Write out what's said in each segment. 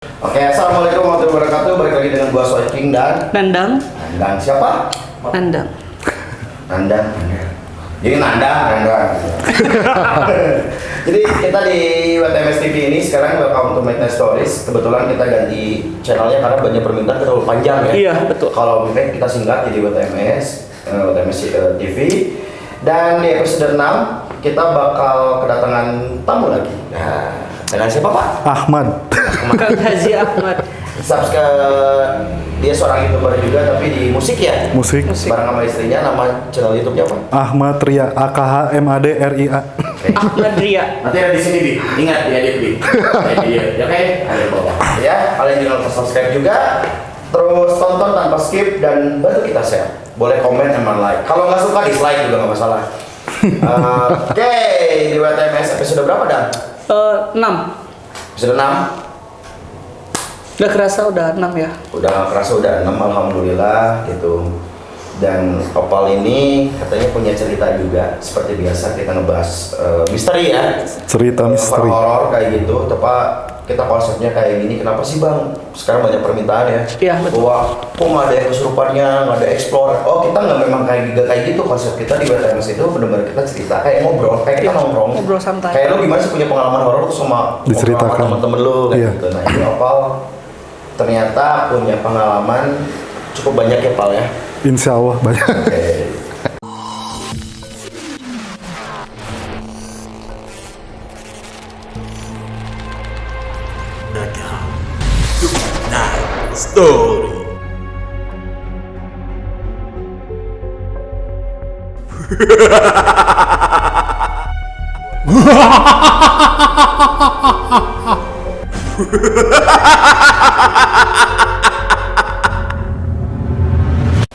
Oke, assalamualaikum warahmatullahi wabarakatuh. Balik lagi dengan gua Soy King dan Nandang. Nandang siapa? Nandang. Nandang. Jadi Nandang. Jadi kita di WTMS TV ini sekarang welcome to Midnight Stories. Kebetulan kita ganti channelnya karena banyak permintaan terlalu panjang ya. Iya, betul. Kalau mungkin kita singkat jadi WTMS TV. Dan di episode 6 kita bakal kedatangan tamu lagi. Nah, dengan siapa Pak? Ahmad. Kang Haji Ahmad. Dia seorang YouTuber juga tapi di musik ya? Musik. Bareng sama istrinya, nama channel YouTube-nya apa? Ahmad Ria, AKHMADRIA. Ahmad Ria. Nanti ada di sini di, ingat di edit di. Ya oke, ada di bawah. Ya, kalian jangan lupa subscribe juga. Terus tonton tanpa skip dan bantu kita share. Boleh komen sama like. Kalau nggak suka dislike juga nggak masalah. Oke, di WTMS episode berapa Dan? 6. Episode 6. Gak kerasa udah 6 ya. Udah nggak kerasa udah 6 alhamdulillah gitu. Dan Opal ini katanya punya cerita juga. Seperti biasa kita ngebahas misteri ya. Cerita misteri. Horor kayak gitu. Tepat kita konsepnya kayak gini. Kenapa sih Bang? Sekarang banyak permintaan ya. Iya, betul. Wah, kok nggak ada yang kesurupannya, nggak ada explore. Oh, kita nggak memang kayak gitu konsep kita di WTMS itu benar-benar kita cerita kayak ngobrol, kayak kita Iya, nongkrong. ngobrol santai. Kayak lu gimana sih punya pengalaman horor tuh sama Diceritakan. sama temen-temen lu kayak Iya. gitu. Nah, ini Opal ternyata punya pengalaman cukup banyak ya Pal ya. Insya Allah banyak. Oke. Story.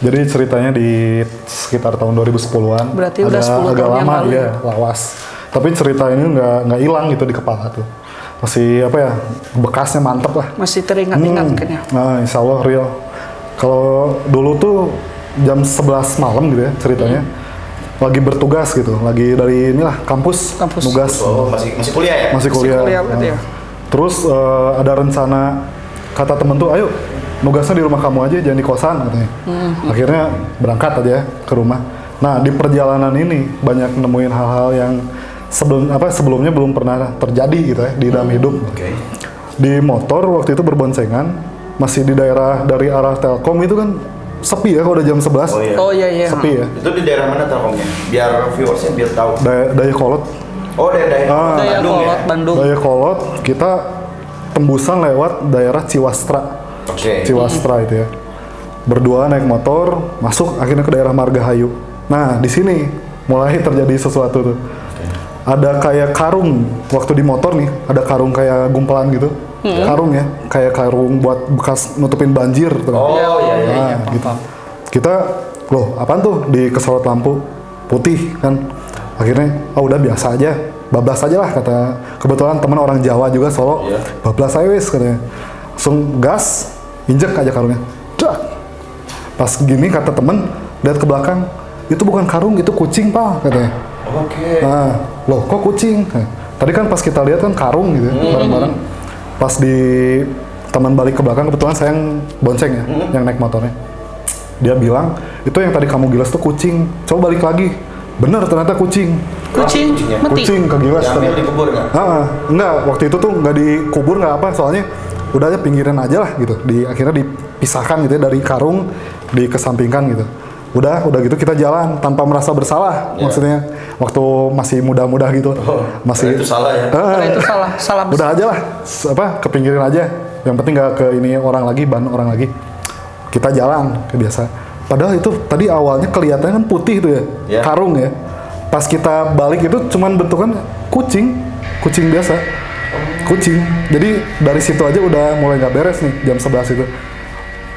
Jadi ceritanya di sekitar tahun 2010-an. Berarti udah 10 agak tahun yang lama, lalu. ya, lawas. Tapi cerita ini nggak hilang gitu di kepala tuh. Masih apa ya, bekasnya mantep lah. Masih teringat-ingat kayaknya. Nah, insya Allah real. Kalau dulu tuh jam 11 malam gitu ya ceritanya. Lagi bertugas gitu, lagi dari inilah kampus. Nugas. Oh, masih kuliah ya? Masih kuliah. berarti ya. Terus ada rencana, kata temen tuh, ayo nugasnya di rumah kamu aja, jangan di kosan katanya. Akhirnya berangkat aja ya ke rumah. Nah di perjalanan ini banyak nemuin hal-hal yang sebelumnya belum pernah terjadi gitu ya di dalam hidup. Oke. Di motor waktu itu berboncengan, masih di daerah dari arah Telkom itu kan sepi ya kalau udah jam 11. Oh iya. Oh iya. Sepi ya. Itu di daerah mana Telkomnya? Biar viewersnya biar tahu. Dayakolot. Oh, daerah Daya Bandung ya? Kolot, Bandung. Dayakolot kita tembusan lewat daerah Ciwastra. Oke. Ciwastra itu ya. Berdua naik motor, masuk akhirnya ke daerah Margahayu. Nah, di sini mulai terjadi sesuatu tuh. Ada kayak karung waktu di motor nih, ada karung kayak gumpelan gitu. Karung ya, kayak karung buat bekas nutupin banjir tuh. Oh iya. Nah, gitu. Kita, loh, apaan tuh di kesorot lampu putih kan? Akhirnya, udah biasa aja, bablas aja lah kata. Kebetulan teman orang Jawa juga Solo, Iya. bablas aja wis katanya. Langsung gas, injek aja karungnya. Dak. Pas gini kata temen, lihat ke belakang, itu bukan karung, itu kucing Pak katanya. Oke. Nah, loh kok kucing? Nah, tadi kan pas kita lihat kan karung gitu ya, bareng-bareng. Pas di teman balik ke belakang, kebetulan saya yang bonceng ya, yang naik motornya. Dia bilang, itu yang tadi kamu gilas tuh kucing. Coba balik lagi. Bener ternyata kucing. Kucing kucingnya. mati. Kucing kegilas. Diambil ternyata. dikubur nggak? Enggak, waktu itu tuh nggak dikubur nggak apa, soalnya udah aja pinggiran aja lah gitu. Akhirnya dipisahkan gitu ya dari karung, dikesampingkan gitu. Udah gitu kita jalan tanpa merasa bersalah. Iya. Maksudnya waktu masih muda-muda gitu. Masih itu salah ya? Karena itu salah besar. Udah aja lah, ke pinggiran aja. Yang penting nggak ke ini orang lagi, ban orang lagi. Kita jalan, kayak biasa. Padahal itu tadi awalnya kelihatannya kan putih tuh ya, Iya. karung ya. Pas kita balik itu cuman bentukan kucing biasa. Kucing. Jadi dari situ aja udah mulai nggak beres nih jam 11 itu.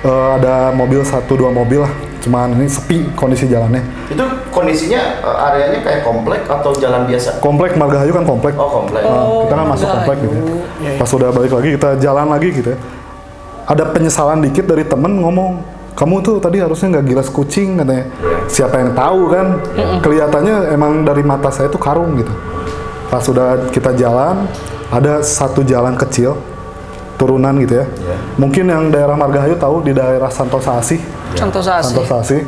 Ada mobil 1-2 mobil lah. Cuman ini sepi kondisi jalannya. Itu kondisinya areanya kayak komplek atau jalan biasa? Komplek Margahayu kan komplek. Oh, komplek. Kita kan masuk komplek gitu ya. Iya. Pas udah balik lagi kita jalan lagi gitu ya. Ada penyesalan dikit dari temen ngomong, kamu tuh tadi harusnya nggak gilas kucing katanya. Siapa yang tahu kan? Kelihatannya emang dari mata saya tuh karung gitu. Pas udah kita jalan, ada satu jalan kecil turunan gitu ya. Iya. Mungkin yang daerah Margahayu tahu di daerah Santosa Asih. Santosa Asih. Santosa Asih.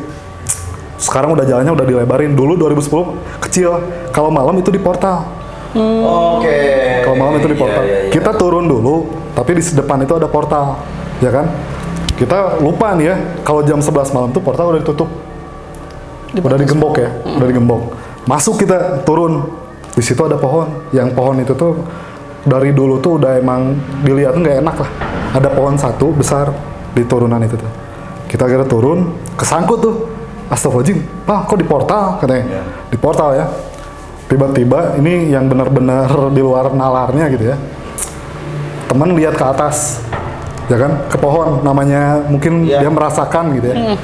Sekarang udah jalannya udah dilebarin. Dulu 2010 kecil. Kalau malam itu di portal. Oke. Kalau malam itu di portal. Iya, iya. Kita turun dulu, tapi di depan itu ada portal, ya kan? Kita lupa nih ya, kalau jam 11 malam tuh portal udah ditutup. Udah digembok ya, udah digembok. Masuk kita turun. Di situ ada pohon. Yang pohon itu tuh dari dulu tuh udah emang dilihat nggak enak lah. Ada pohon satu besar di turunan itu tuh. Kita kira turun, kesangkut tuh. Astagfirullahaladzim, Pak kok di portal katanya. Iya. Di portal ya. Tiba-tiba ini yang benar-benar di luar nalarnya gitu ya. Temen lihat ke atas, ya kan, ke pohon. Namanya mungkin Iya. dia merasakan gitu ya.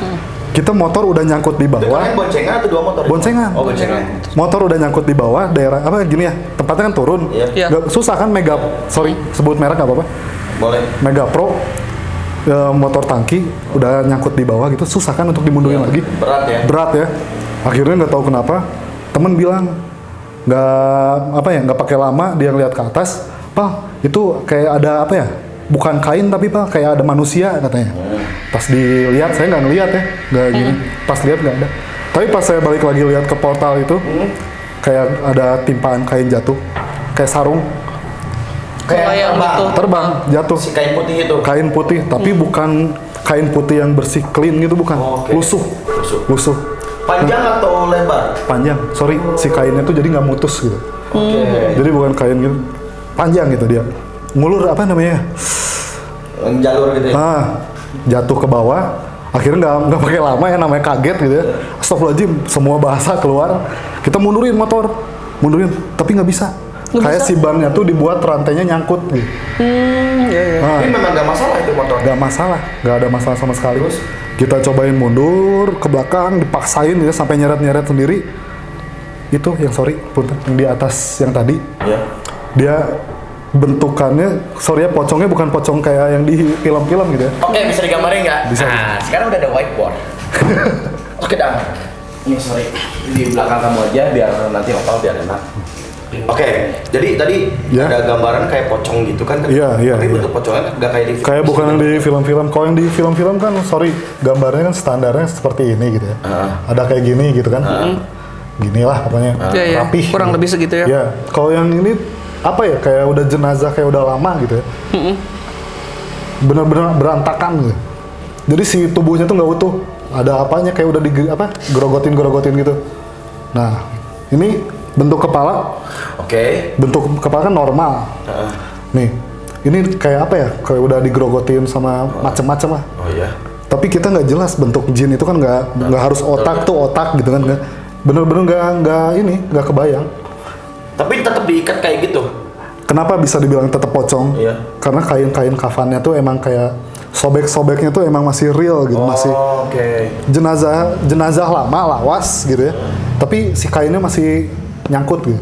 Kita motor udah nyangkut di Itu bawah. kalian boncengan atau 2 motor? Boncengan. Oh, boncengan. Motor udah nyangkut di bawah daerah apa gini ya, tempatnya kan turun. Iya. Iya. Nggak- susah kan sebut merek nggak apa-apa. Boleh. Mega Pro motor tangki udah nyangkut di bawah gitu, susah kan untuk dimundurin lagi. Berat ya? Berat ya. Akhirnya nggak tahu kenapa temen bilang nggak pakai lama dia ngeliat ke atas, Pak itu kayak ada apa ya? Bukan kain tapi Pak kayak ada manusia katanya. Pas dilihat saya nggak ngeliat ya, nggak gini. Pas lihat nggak ada. Tapi pas saya balik lagi lihat ke portal itu, kayak ada timpaan kain jatuh, kayak sarung Kayak yang terbang. itu. terbang jatuh. Si kain putih itu. Kain putih, tapi bukan kain putih yang bersih clean gitu bukan. Oh, oke. Lusuh. Lusuh. Lusuh. Panjang atau lebar? Panjang. Sorry, si kainnya tuh jadi nggak mutus gitu. Oke. Jadi bukan kain gitu. Panjang gitu dia. Ngulur apa namanya? Jalur gitu ya? Jatuh ke bawah. Akhirnya nggak pakai lama ya, namanya kaget gitu ya. Astagfirullahaladzim, semua bahasa keluar. Kita mundurin motor, mundurin, tapi nggak bisa. Nggak Kayak bisa? si bannya tuh dibuat rantainya nyangkut gitu. Iya, iya. Nah, Tapi memang nggak masalah itu motor. nggak masalah, nggak ada masalah sama sekali. Terus? Kita cobain mundur ke belakang, dipaksain gitu sampai nyeret-nyeret sendiri. Itu yang sorry, punten, yang di atas yang tadi. Iya. Dia bentukannya, sorry ya, pocongnya bukan pocong kayak yang di film-film gitu ya. Oke, bisa digambarin nggak? Bisa. Nah, sekarang udah ada whiteboard. Oke, Dang. Ini sorry, di belakang kamu aja biar nanti opal biar enak. Oke, jadi tadi Ya. ada gambaran kayak pocong gitu kan? Iya, iya, Tapi iya. bentuk pocongnya nggak kayak di film. Kayak bukan yang di film-film. Kalau yang di film-film kan, sorry, gambarnya kan standarnya seperti ini gitu ya. Ada kayak gini gitu kan. Gini lah pokoknya, Iya, iya. rapih. Kurang lebih segitu ya. Ya, kalau yang ini apa ya, kayak udah jenazah, kayak udah lama gitu ya. Bener-bener berantakan gitu. Jadi si tubuhnya tuh nggak utuh. Ada apanya kayak udah gerogotin gitu. Nah, ini bentuk kepala. Oke. Bentuk kepala kan normal. Nih, ini kayak apa ya? Kayak udah digerogotin sama macem-macem lah. Oh iya. Tapi kita nggak jelas bentuk jin itu kan nggak harus otak tuh otak gitu kan, nggak bener-bener nggak kebayang. Tapi tetap diikat kayak gitu. Kenapa bisa dibilang tetap pocong? Iya. Karena kain-kain kafannya tuh emang kayak sobek-sobeknya tuh emang masih real gitu, masih Oh, oke. jenazah lama lawas gitu ya. Tapi si kainnya masih nyangkut gitu.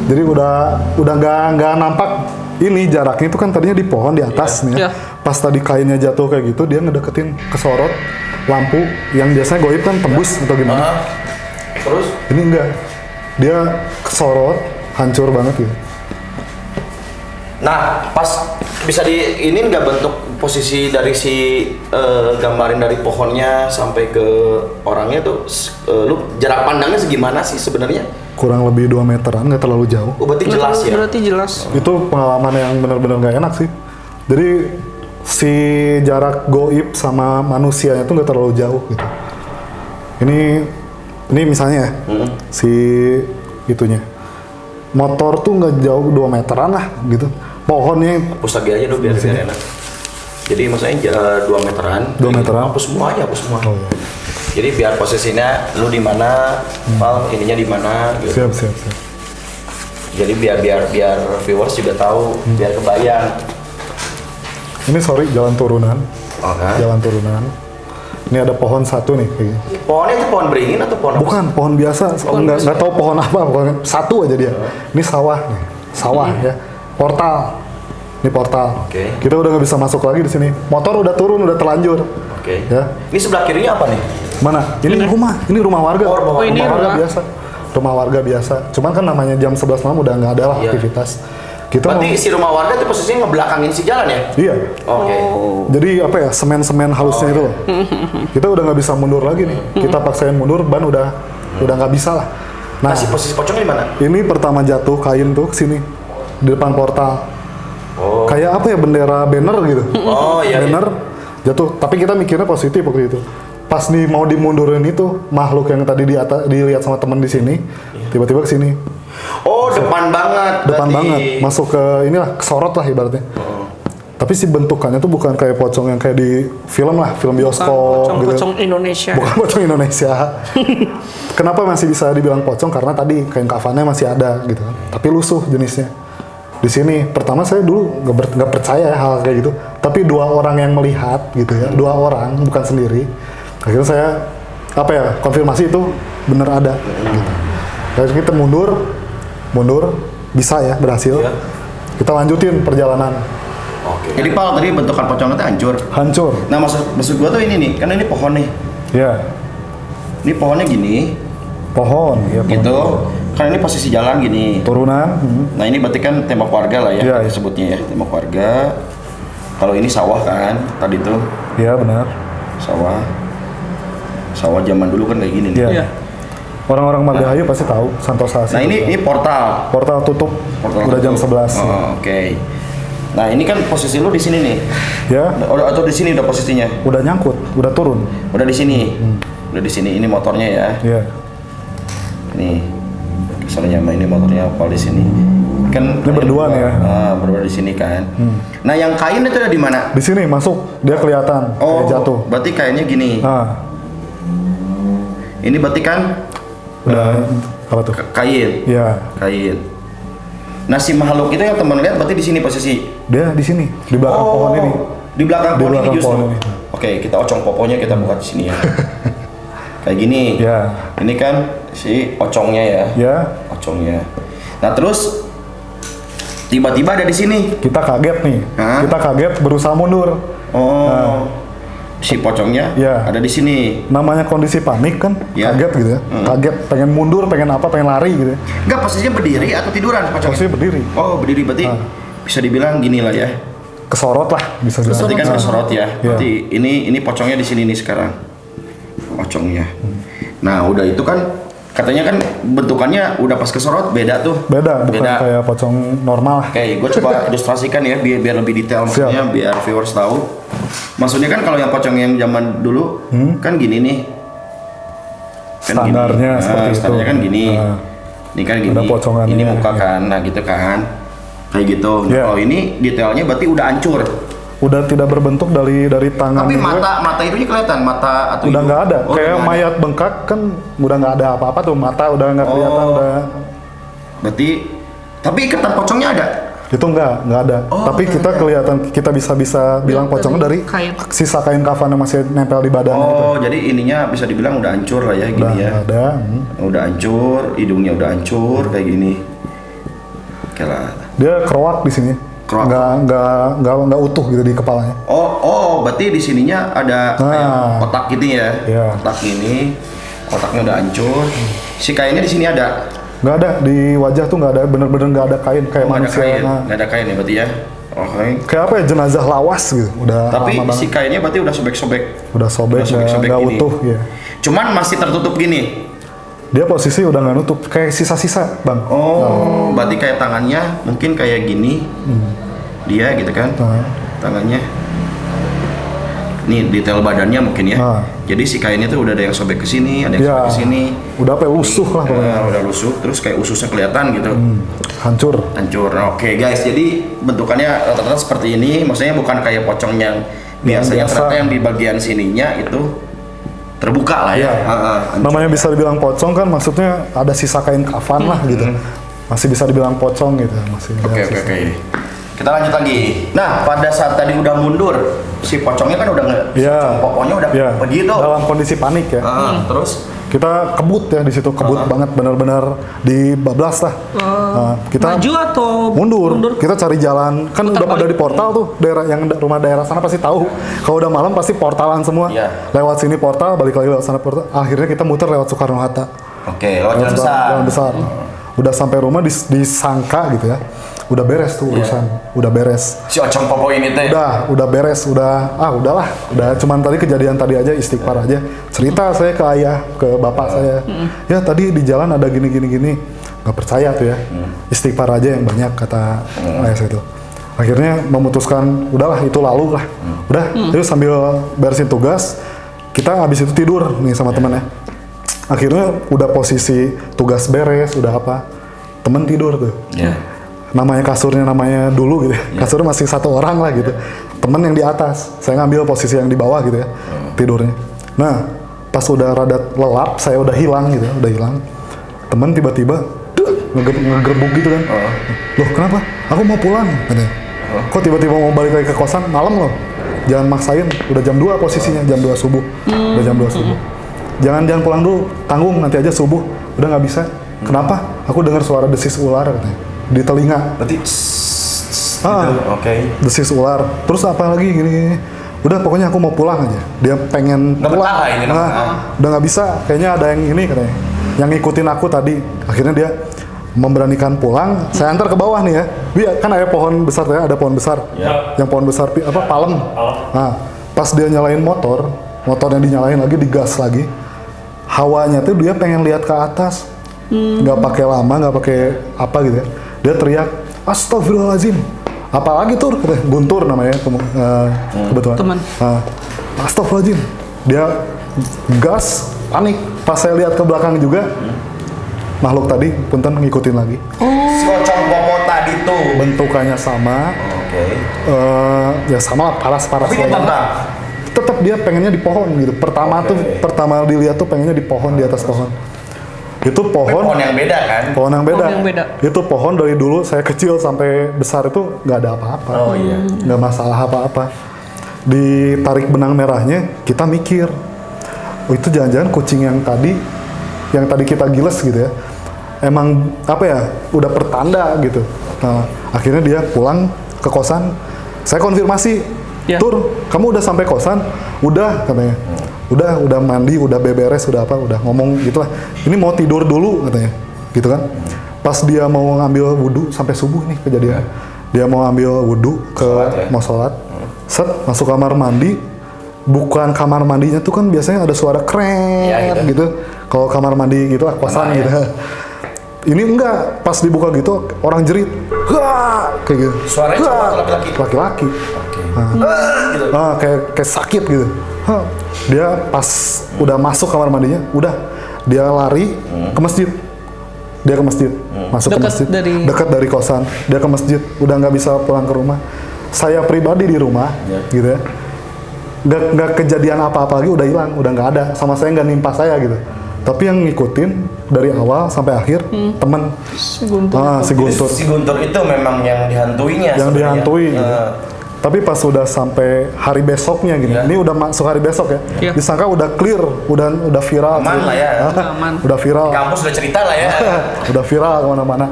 Jadi udah nggak nampak ini jaraknya itu kan tadinya di pohon di atas nih ya. Iya. Pas tadi kainnya jatuh kayak gitu dia ngedeketin kesorot lampu yang biasanya goib kan tembus atau gimana. Terus? Ini enggak. Dia kesorot hancur banget gitu. Nah, pas bisa di ini nggak bentuk posisi dari si gambarin dari pohonnya sampai ke orangnya tuh, lu jarak pandangnya segimana sih sebenarnya? Kurang lebih 2 meteran, nggak terlalu jauh. Oh, berarti jelas ya. Berarti jelas. Itu pengalaman yang benar-benar nggak enak sih. Jadi si jarak goib sama manusianya tuh nggak terlalu jauh gitu. Ini misalnya ya, si itunya motor tuh nggak jauh 2 meteran lah gitu. Pohonnya Hapus lagi aja dulu biar enak. Jadi maksudnya 2 meteran. 2 meteran. Hapus semua aja, hapus semua. Oh, iya. Jadi biar posisinya lu di mana, Mal ininya di mana gitu. Siap. Jadi biar viewers juga tahu, biar kebayang. Ini sorry jalan turunan, Oh, kan? jalan turunan. Ini ada pohon satu nih. Kayak gini. Pohonnya itu pohon beringin atau pohon apa? Bukan pohon biasa, nggak tahu pohon apa, pokoknya satu aja dia. Ini sawah nih, sawah ya. Portal, ini portal. Oke. Kita udah nggak bisa masuk lagi di sini. Motor udah turun, udah terlanjur. Oke. Ya, Ini sebelah kirinya apa nih? mana? Ini rumah warga. Oh, ini warga rumah. biasa. Rumah warga biasa. Cuman kan namanya jam 11 malam udah nggak ada lah Iya. aktivitas. Kita Berarti si rumah warga itu posisinya ngebelakangin si jalan ya? iya. Oke. Jadi apa ya, semen-semen halusnya itu loh. Kita udah nggak bisa mundur lagi nih. Kita paksain mundur, ban udah nggak bisa lah. Nah, Nah, si posisi pocongnya di mana? ini pertama jatuh kain tuh sini di depan portal. Oh. Kayak apa ya, bendera banner gitu. Oh iya. Banner jatuh. Tapi kita mikirnya positif waktu itu. Pas nih mau dimundurin itu, makhluk yang tadi di atas dilihat sama temen di sini, tiba-tiba ke sini. Oh, depan banget. Depan berarti. banget, masuk ke inilah, kesorot lah ibaratnya. Tapi si bentukannya tuh bukan kayak pocong yang kayak di film lah, film bioskop gitu. Pocong Indonesia. Bukan pocong Indonesia. Kenapa masih bisa dibilang pocong? Karena tadi kain kafannya masih ada gitu kan. Tapi lusuh jenisnya. Di sini pertama saya dulu nggak percaya ya hal kayak gitu. Tapi 2 orang yang melihat gitu ya, 2 orang bukan sendiri. Akhirnya saya konfirmasi itu bener ada. Gitu. Akhirnya kita mundur bisa ya, berhasil. Iya. Kita lanjutin perjalanan. Oke. Jadi Pal, tadi bentukan pocongnya itu hancur. Hancur. Nah, maksud gua tuh ini nih, kan ini pohon nih. Ya, Ini pohonnya gini, pohon ya. Pohon. gitu. Kan ini posisi jalan gini. Turunan. Nah, ini berarti kan tembok warga lah ya, Iya, kita iya. sebutnya ya, tembok warga. Kalau ini sawah kan, tadi tuh Ya benar. sawah. Sawah zaman dulu kan kayak gini nih. Iya. Iya. Orang-orang Margahayu pasti tahu Santosa. Nah, ini portal. portal tutup. Udah jam 11. Oh, oke. Nah, ini kan posisi lu di sini nih. Ya, Atau di sini udah posisinya. udah nyangkut, udah turun. Udah di sini. Udah di sini. Ini motornya ya. Iya. Nih. Kesannya ini motornya apa di sini? Kan Ini berdua nih ya. Berdua di sini kan. Nah, yang kain itu ada di mana? Di sini masuk, dia kelihatan kayak jatuh. Berarti kayaknya gini. Nah, Ini berarti kan udah apa tuh? kain. Ya, Kain. Nah, si makhluk itu yang teman lihat berarti di sini posisi. dia di sini, di belakang pohon ini. Di belakang Di pohon ini belakang justru. pohon ini. Oke, kita ocong poponya kita buka di sini ya. Kayak gini. Ya, Ini kan si ocongnya ya. ya, Ocongnya. Nah, terus tiba-tiba ada di sini. kita kaget nih. Hah? Kita kaget berusaha mundur. Oh. Nah. Si pocongnya Ya. ada di sini. Namanya kondisi panik kan, Ya. kaget gitu ya. Kaget, pengen mundur, pengen apa, pengen lari gitu ya. Enggak, posisinya berdiri atau tiduran pocongnya? Posisi berdiri, Oh, berdiri berarti bisa dibilang gini lah ya. kesorot lah bisa bilang. Berarti kan Nah, kesorot ya. Iya. Berarti ini pocongnya di sini nih sekarang. Pocongnya. Nah, udah itu kan katanya kan bentukannya udah pas kesorot beda tuh. Beda, bukan Beda. kayak pocong normal lah. Oke, gue coba ilustrasikan ya biar lebih detail Siap. maksudnya biar viewers tahu. Maksudnya kan kalau yang pocong yang zaman dulu kan gini nih. Kan Standarnya gini. seperti itu. Standarnya kan gini. Nah. Ini kan gini. Ada pocongannya, Ini muka ya. kan, nah gitu kan. Kayak gitu. Nah, Ya. kalau ini detailnya berarti udah hancur. Udah tidak berbentuk dari tangan. Tapi gue. mata itunya kelihatan, mata atau Udah hidung? nggak ada, Oh, kayak udah nggak ada. mayat bengkak kan udah nggak ada apa-apa tuh, mata udah nggak kelihatan, Oh. udah Berarti tapi ikatan pocongnya ada. itu nggak ada. Oh, Tapi nggak kita ada. kelihatan, kita bisa bilang Dari pocongnya dari kain. sisa kain kafan yang masih nempel di badannya gitu. Oh, jadi ininya bisa dibilang udah hancur lah ya Udah gini ya. nggak ada. Udah hancur, hidungnya udah hancur kayak gini. Oke lah. Dia keroak di sini, Keroak. nggak utuh gitu di kepalanya. Oh, berarti di sininya ada kayak Nah. otak gitu ya. Iya. Otak ini, otaknya udah hancur. Si kainnya di sini ada. Nggak ada, di wajah tuh nggak ada, bener-bener nggak ada kain kayak Oh, nggak ada manusia. kain, Nah, nggak ada kain ya berarti ya. Oke. kayak apa ya, jenazah lawas gitu. Udah Tapi lama si banget. kainnya berarti udah sobek-sobek. Udah sobek, udah sobek-sobek nggak gini. utuh ya. Cuman masih tertutup gini. Dia posisi udah nggak nutup, kayak sisa-sisa bang. Oh, berarti kayak tangannya mungkin kayak gini. Dia gitu kan. Nah. Tangannya. Nih detail badannya mungkin ya. Nah. Jadi si kainnya tuh udah ada yang sobek ke sini, ada yang Ya, sobek ke sini. udah apa ya, lusuh lah pokoknya. Udah lusuh, terus kayak ususnya kelihatan gitu. Hancur. Hancur. Nah, oke guys, jadi bentukannya rata-rata seperti ini. Maksudnya bukan kayak pocong yang biasanya, biasa. ternyata yang di bagian sininya itu terbuka lah ya. Iya. Hancur. Namanya bisa dibilang pocong kan, maksudnya ada sisa kain kafan lah gitu. Masih bisa dibilang pocong gitu, masih ada Oke. sisa. Kita lanjut lagi. Nah, pada saat tadi udah mundur, si pocongnya kan udah Iya. pokoknya udah Iya. pergi tuh. Dalam kondisi panik ya. Terus Kita kebut ya di situ, kebut banget, benar-benar dibablas lah. Nah, kita Maju atau mundur. Kita cari jalan, kan Putar udah pada balik. di portal tuh, daerah yang rumah daerah sana pasti tahu. Kalau udah malam pasti portalan semua. Iya. Lewat sini portal, balik lagi lewat sana portal. Akhirnya kita muter lewat Soekarno Hatta. oke, lewat jalan besar. Jalan besar. Udah sampai rumah disangka gitu ya. udah beres tuh urusan, udah beres. Si Ocong Popo ini teh. Udah beres, udahlah. Udah cuman tadi kejadian tadi aja, istighfar aja. Cerita saya ke ayah, ke bapak saya. Ya tadi di jalan ada gini. Gak percaya tuh ya. Istighfar aja yang banyak kata ayah saya itu. Akhirnya memutuskan, udahlah itu lalu lah. Udah, terus sambil beresin tugas, kita habis itu tidur nih sama temennya. Akhirnya udah posisi tugas beres, udah apa. Temen tidur tuh. Namanya kasurnya namanya dulu gitu ya. Kasurnya masih satu orang lah gitu. Temen yang di atas, saya ngambil posisi yang di bawah gitu ya, tidurnya. Nah, pas udah rada lelap, saya udah hilang gitu, temen tiba-tiba ngegerbuk gitu kan. Loh kenapa? Aku mau pulang katanya. Kok tiba-tiba mau balik lagi ke kosan? Malam loh. Jangan maksain, udah jam 2 posisinya, jam 2 subuh. Udah jam 2 subuh. Jangan pulang dulu, tanggung nanti aja subuh. Udah nggak bisa. Kenapa? Aku dengar suara desis ular katanya di telinga. Berarti oke. Desis ular. Terus apa lagi gini. Udah pokoknya aku mau pulang aja. Dia pengen Nggak pulang. betah ini namanya. Udah nggak bisa. Kayaknya ada yang ini katanya. Yang ngikutin aku tadi. Akhirnya dia memberanikan pulang. Saya antar ke bawah nih ya. Kan ada pohon besar ya, ada pohon besar. Yang pohon besar palem. Nah, pas dia nyalain motornya dinyalain lagi, digas lagi. Hawanya tuh dia pengen lihat ke atas. Nggak pakai lama, nggak pakai apa gitu ya. Dia teriak, "Astagfirullahaladzim." Apalagi tuh, Guntur namanya kebetulan. Teman. Astagfirullahaladzim. Dia gas, panik. Pas saya lihat ke belakang juga, makhluk tadi punten ngikutin lagi. Si Ocong Popo tadi tuh. Bentukannya sama, ya sama lah, paras-paras. Tapi tentang. Tetap dia pengennya di pohon gitu. Pertama dilihat tuh pengennya di pohon, di atas pohon. Itu pohon yang beda kan? Pohon yang beda. Pohon yang beda. Itu pohon dari dulu saya kecil sampai besar itu nggak ada apa-apa. Nggak masalah apa-apa. Ditarik benang merahnya, kita mikir, oh itu jangan-jangan kucing yang tadi kita giles gitu ya. Emang apa ya? Udah pertanda gitu. Nah, akhirnya dia pulang ke kosan. Saya konfirmasi, Tur, kamu udah sampai kosan? Udah katanya. Udah mandi, udah beberes, udah apa, udah ngomong gitulah. Ini mau tidur dulu katanya, gitu kan? Pas dia mau ngambil wudhu sampai subuh nih kejadian. Dia mau ambil wudhu mau sholat, set masuk kamar mandi, bukan kamar mandinya tuh kan biasanya ada suara krek gitu. Kalau kamar mandi gitu lah kosan gitu. Ini enggak, pas dibuka gitu orang jerit, kayak gitu. Suaranya cowok atau laki-laki? Laki-laki. Kayak sakit gitu. Dia pas udah masuk kamar mandinya, dia lari ke masjid. Masuk ke masjid. Dekat dari kosan. Dia ke masjid, udah nggak bisa pulang ke rumah. Saya pribadi di rumah, gitu ya. Nggak kejadian apa-apa lagi, udah hilang, udah nggak ada. Sama saya nggak nimpa saya gitu. Tapi yang ngikutin dari awal sampai akhir temen Si Guntur. si Guntur. Si Guntur itu memang yang dihantuinya. Yang sebenarnya. dihantui gitu. Tapi pas udah sampai hari besoknya gini, ini udah masuk hari besok ya, disangka udah clear, udah viral. Aman lah ya. Aman. Udah viral. Di kampus udah cerita lah ya. Udah viral kemana-mana.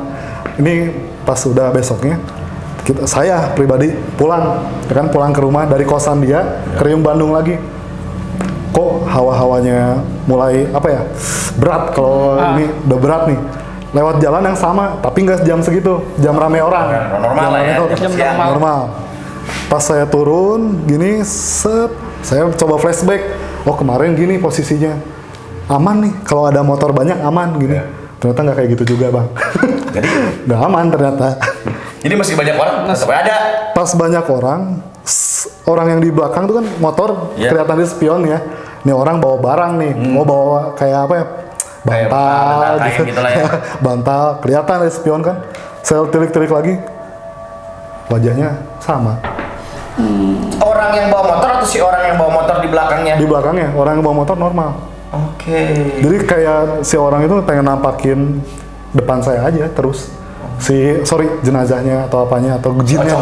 Ini pas udah besoknya, saya pribadi pulang ke rumah dari kosan dia, ke Riung Bandung lagi. Kok hawa-hawanya mulai apa ya, berat kalau ini udah berat nih. Lewat jalan yang sama, tapi nggak jam segitu, jam rame orang. Normal lah ya, jam siang. normal. Pas saya turun, gini, saya coba flashback. Oh kemarin gini posisinya, aman nih. Kalau ada motor banyak aman gini. Ternyata nggak kayak gitu juga bang. Jadi nggak aman ternyata. Jadi masih banyak orang, sampai ada. Pas banyak orang yang di belakang tuh kan motor kelihatan dia spion ya. Nih orang bawa barang nih, mau bawa kayak apa ya? Bantal gitu lah ya. Bantal, kelihatan ada spion kan. Saya tilik-tilik lagi, wajahnya sama. Orang yang bawa motor atau si orang yang bawa motor di belakangnya? Di belakangnya, orang yang bawa motor normal. Oke. Jadi kayak si orang itu pengen nampakin depan saya aja terus. Jenazahnya atau apanya atau jinnya.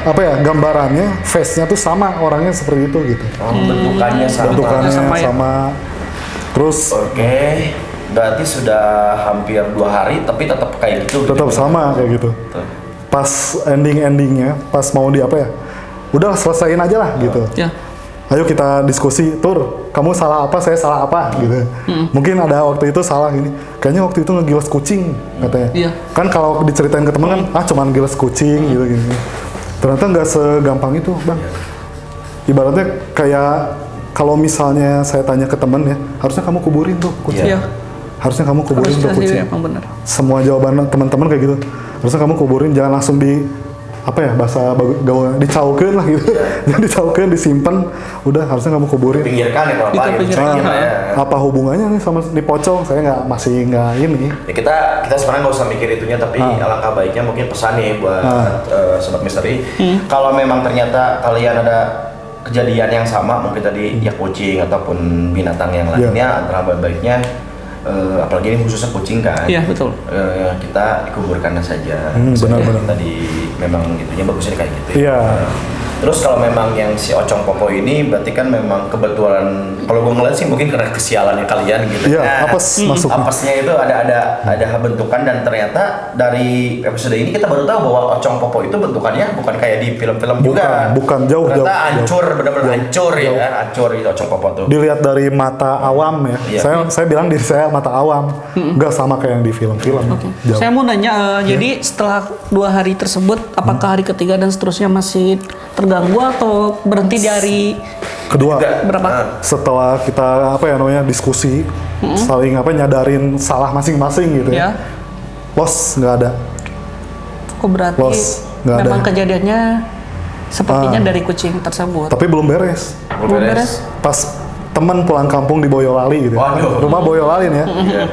Apa ya, gambarannya, face-nya tuh sama, orangnya seperti itu gitu. Bentukannya sama. Bentukannya sama. Terus berarti sudah hampir 2 hari tapi tetap kayak gitu. Tetap sama kayak gitu. Pas endingnya, pas mau di apa ya, udah selesaiin aja lah gitu. Ya. ayo kita diskusi, Tur, kamu salah apa, saya salah apa, gitu. Mungkin ada waktu itu salah gini, kayaknya waktu itu ngegilas kucing, katanya. Iya. Kan kalau diceritain ke temen kan, cuman gilas kucing, gitu, gini. Ternyata nggak segampang itu, Bang. Ibaratnya kayak, kalau misalnya saya tanya ke temen ya, harusnya kamu kuburin tuh kucing. Iya. Harusnya kamu kuburin tuh Harusnya sih kucing. emang benar. Semua jawaban teman-teman kayak gitu. Harusnya kamu kuburin, jangan langsung bahasa gaul dicaukeun lah gitu. Jangan dicaukeun, disimpan. Udah, harusnya kamu kuburin. Pinggirkan ya kalau Itu apa gitu. pinggirkan. Nah, ya. apa hubungannya nih sama dipocong? Saya masih nggak ini. Ya kita sebenarnya nggak usah mikir itunya, tapi alangkah baiknya mungkin pesan nih buat sobat misteri. Kalau memang ternyata kalian ada kejadian yang sama, mungkin tadi ya kucing ataupun binatang yang lainnya, antara baiknya apalagi ini khususnya kucing kan. Iya, betul. Kita dikuburkan saja. Benar-benar. Tadi memang gitunya bagusnya kayak gitu. Iya. Terus kalau memang yang si Ocong Popo ini berarti kan memang kebetulan, kalau gue ngeliat sih mungkin karena kesialannya kalian gitu. Iya, apes masuknya. Apesnya itu ada bentukan, dan ternyata dari episode ini kita baru tahu bahwa Ocong Popo itu bentukannya bukan kayak di film-film juga. Bukan, jauh. Ternyata hancur, benar-benar hancur ya kan, hancur itu Ocong Popo tuh. Dilihat dari mata awam ya. Iya. Saya bilang diri saya mata awam. Nggak sama kayak yang di film-film. Jauh. Saya mau nanya, jadi setelah 2 hari tersebut, apakah hari ketiga dan seterusnya masih terganggu atau berhenti di hari Kedua, berapa? setelah kita diskusi, saling nyadarin salah masing-masing gitu ya. Ya, Los nggak ada. kok berarti Los, nggak memang ada. kejadiannya sepertinya dari kucing tersebut. Tapi belum beres. Belum beres. Pas teman pulang kampung di Boyolali gitu. Waduh. Rumah Boyolali nih ya.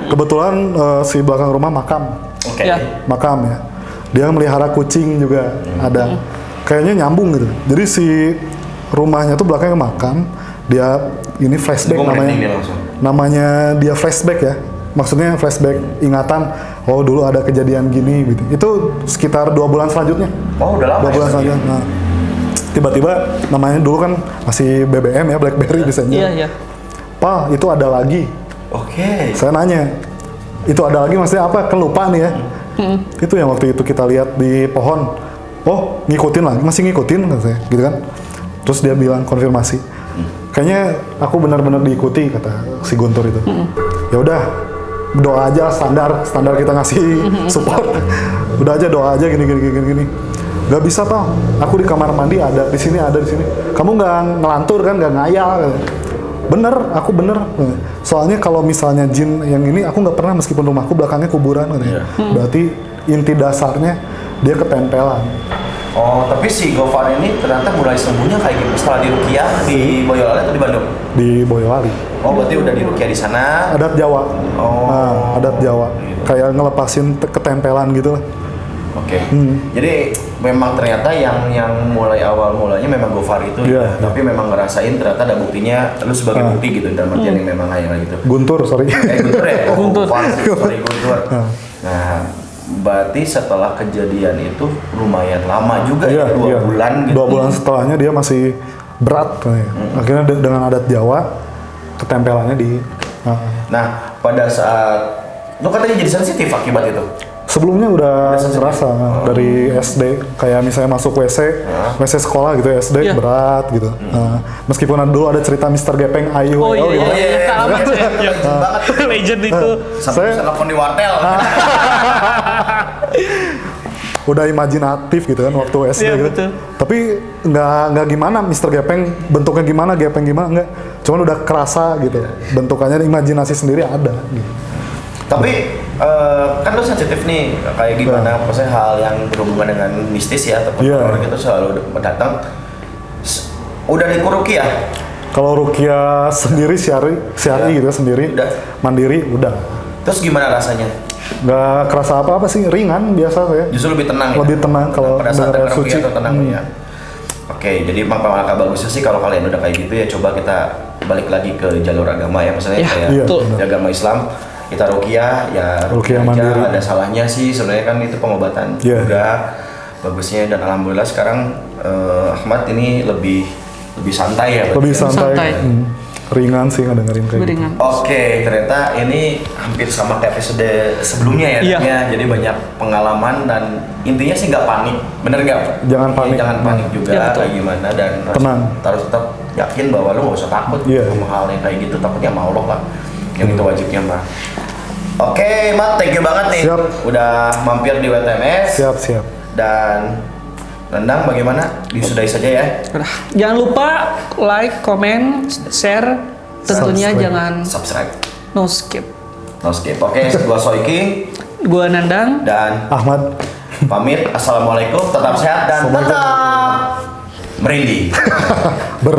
Kebetulan si belakang rumah makam. Oke. Ya. Makam ya. Dia melihara kucing juga ada. Kayaknya nyambung gitu. Jadi si rumahnya tuh belakangnya makam. Dia ini flashback Gua namanya. merinding dia langsung. Namanya dia flashback ya. Maksudnya flashback ingatan. Oh dulu ada kejadian gini gitu. Itu sekitar 2 bulan selanjutnya. Oh udah lama 2 bulan ya? selanjutnya. Nah, tiba-tiba namanya dulu kan masih BBM ya, BlackBerry Messenger. Iya. Pa, itu ada lagi. Oke. Saya nanya, itu ada lagi maksudnya apa? Kan lupa nih ya. Itu yang waktu itu kita lihat di pohon. Oh, ngikutin lagi, masih ngikutin kata saya, gitu kan. Terus dia bilang konfirmasi. Kayaknya aku benar-benar diikuti kata si Guntur itu. Ya udah, doa aja standar kita ngasih support. Udah aja doa aja gini. Gak bisa tau, aku di kamar mandi ada, di sini ada, di sini. Kamu nggak ngelantur kan, nggak ngayal. Bener, aku bener. Soalnya kalau misalnya jin yang ini, aku nggak pernah meskipun rumahku belakangnya kuburan. Katanya. Berarti inti dasarnya dia ketempelan. Oh, tapi si Gofar ini ternyata mulai sembuhnya kayak gitu setelah di Rukiah di Boyolali atau di Bandung? Di Boyolali. Oh, berarti udah di Rukiah di sana. Adat Jawa. Oh. Nah, adat Jawa. Gitu. Kayak ngelepasin ketempelan gitu lah. Oke. Jadi memang ternyata yang mulai awal mulanya memang Gofar itu, Iya, ya. Tapi memang ngerasain ternyata ada buktinya, lu sebagai bukti gitu dalam artian yang memang kayak gitu. Guntur, sorry. Guntur ya? Oh, Guntur. Gofar, sorry Guntur. Nah, berarti setelah kejadian itu lumayan lama juga ya, 2 bulan gitu. 2 bulan setelahnya dia masih berat. Akhirnya dengan adat Jawa, ketempelannya di... Nah, pada saat lu katanya jadi sensitif akibat itu. Sebelumnya udah sensitif? ngerasa dari SD, kayak misalnya masuk WC, WC sekolah gitu, SD Iya. berat gitu. Meskipun dulu ada cerita Mr. Gepeng Ayu, Oh iya, gitu. iya. Alamat ya. Banget. Legend itu. Sampai bisa telepon di wartel. Udah imajinatif gitu kan waktu SD Iya, gitu. betul. Tapi nggak gimana Mr. Gepeng bentuknya gimana, Gepeng gimana enggak. Cuman udah kerasa gitu. Bentukannya imajinasi sendiri ada gitu. Tapi kan lu sensitif nih, kayak gimana maksudnya hal yang berhubungan dengan mistis ya ataupun Iya. horor gitu selalu datang. Udah dikuruki ya? Kalau Rukia sendiri syari gitu sendiri, Udah. mandiri udah. Terus gimana rasanya? Nggak kerasa apa-apa sih, ringan biasa saya. Justru lebih tenang Lebih ya? tenang kalau pada saat beneran dengar suci. rukiah tuh tenang ya. Oke, jadi langkah bagusnya sih kalau kalian udah kayak gitu ya coba kita balik lagi ke jalur agama ya, maksudnya Ya, kayak iya, betul. di agama Islam kita rukiah ya Rukiah aja, mandiri. ada salahnya sih sebenarnya kan itu pengobatan Iya. juga bagusnya, dan alhamdulillah sekarang Ahmad ini lebih santai ya berarti Lebih ya? santai. Santai. ringan sih ngedengerin kayak gitu. Beringan. Oke, ternyata ini hampir sama kayak episode sebelumnya ya. Iya. Dan ya. Jadi banyak pengalaman dan intinya sih nggak panik, bener nggak? Jangan panik. Jangan panik juga, Iya, betul. kayak gimana dan Tenang. harus tetap yakin bahwa lu nggak usah takut Iya. sama hal yang kayak gitu. Takutnya sama Allah lah, yang itu wajibnya mah. Oke, Mat, thank you banget nih. Siap. Udah mampir di WTMS. Siap. Dan Rendang bagaimana? Disudahi saja ya. Udah. Jangan lupa like, comment, share. Tentunya Subscribe. jangan Subscribe. no skip. No skip. Oke, gua Soiki Gua Nandang. dan Ahmad. pamit. Assalamualaikum. Tetap sehat dan Assalamualaikum. tetap merinding. Ber.